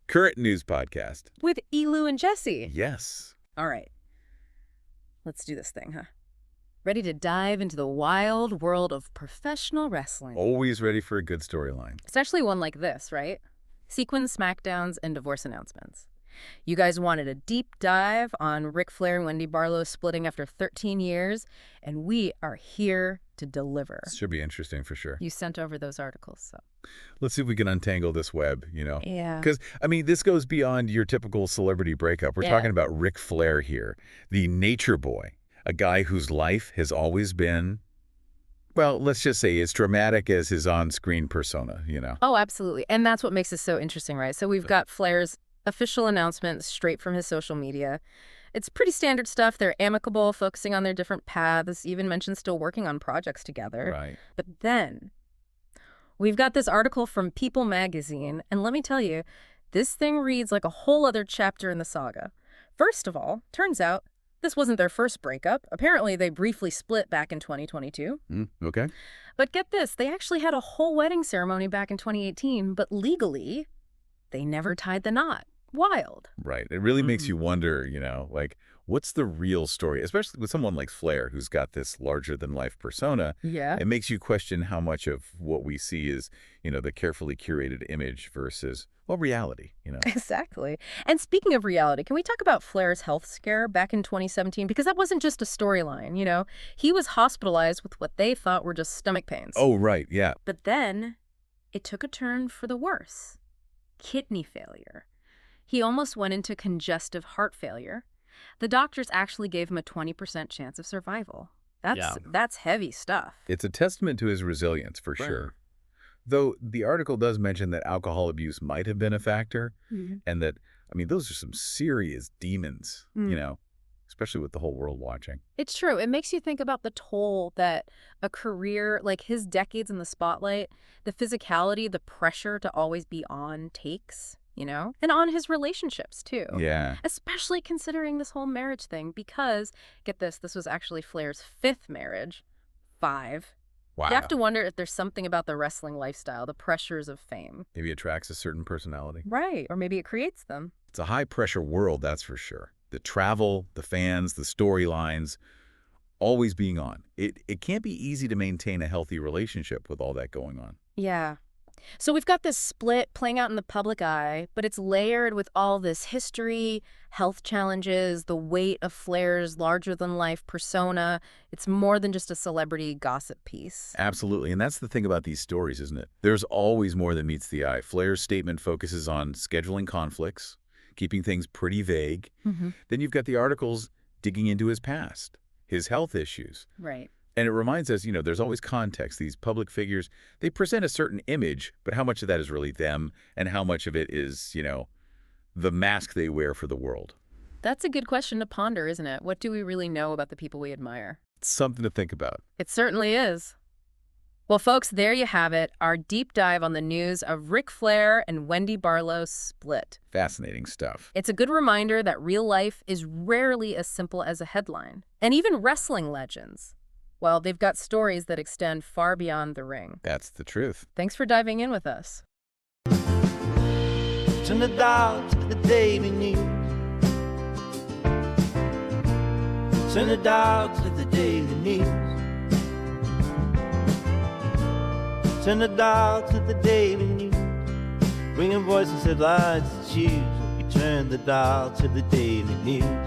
current news podcast. With Elu and Jesse. Yes. All right. Let's do this thing, huh? Ready to dive into the wild world of professional wrestling. Always ready for a good storyline. Especially one like this, right? Sequins, SmackDowns, and divorce announcements. You guys wanted a deep dive on Ric Flair and Wendy Barlow splitting after 13 years, and we are here to deliver. This should be interesting for sure. You sent over those articles, so. Let's see if we can untangle this web, Yeah. Because, this goes beyond your typical celebrity breakup. We're talking about Ric Flair here, the nature boy, a guy whose life has always been, well, let's just say as dramatic as his on-screen persona, Oh, absolutely. And that's what makes this so interesting, right? So we've got Flair's official announcement straight from his social media. It's pretty standard stuff. They're amicable, focusing on their different paths, even mentioned still working on projects together. Right. But then we've got this article from People magazine, and let me tell you, this thing reads like a whole other chapter in the saga. First of all, turns out this wasn't their first breakup. Apparently, they briefly split back in 2022. Okay. But get this, they actually had a whole wedding ceremony back in 2018, but legally, they never tied the knot. Wild. Right. It really makes you wonder, what's the real story, especially with someone like Flair, who's got this larger-than-life persona. Yeah. It makes you question how much of what we see is, the carefully curated image versus, reality, Exactly. And speaking of reality, can we talk about Flair's health scare back in 2017? Because that wasn't just a storyline, He was hospitalized with what they thought were just stomach pains. Oh, right, yeah. But then it took a turn for the worse. Kidney failure. He almost went into congestive heart failure. The doctors actually gave him a 20% chance of survival. That's heavy stuff. It's a testament to his resilience, for sure. Though the article does mention that alcohol abuse might have been a factor, and that, those are some serious demons, especially with the whole world watching. It's true. It makes you think about the toll that a career, like his decades in the spotlight, the physicality, the pressure to always be on takes. And on his relationships, too. Yeah. Especially considering this whole marriage thing, because, get this was actually Flair's 5th marriage. 5. Wow. You have to wonder if there's something about the wrestling lifestyle, the pressures of fame. Maybe it attracts a certain personality. Right. Or maybe it creates them. It's a high-pressure world, that's for sure. The travel, the fans, the storylines, always being on. It can't be easy to maintain a healthy relationship with all that going on. Yeah. So we've got this split playing out in the public eye, but it's layered with all this history, health challenges, the weight of Flair's larger-than-life persona. It's more than just a celebrity gossip piece. Absolutely, and that's the thing about these stories, isn't it? There's always more than meets the eye. Flair's statement focuses on scheduling conflicts, keeping things pretty vague. Then you've got the articles digging into his past, his health issues. Right. And it reminds us, there's always context. These public figures, they present a certain image, but how much of that is really them and how much of it is, the mask they wear for the world? That's a good question to ponder, isn't it? What do we really know about the people we admire? It's something to think about. It certainly is. Well, folks, there you have it, our deep dive on the news of Ric Flair and Wendy Barlow split. Fascinating stuff. It's a good reminder that real life is rarely as simple as a headline. And even wrestling legends, well, they've got stories that extend far beyond the ring. That's the truth. Thanks for diving in with us. Turn the dial to the daily news. Turn the dial to the daily news. Turn the dial to the daily news. Bringing voices, headlines, and shoes. You turn the dial to the daily news.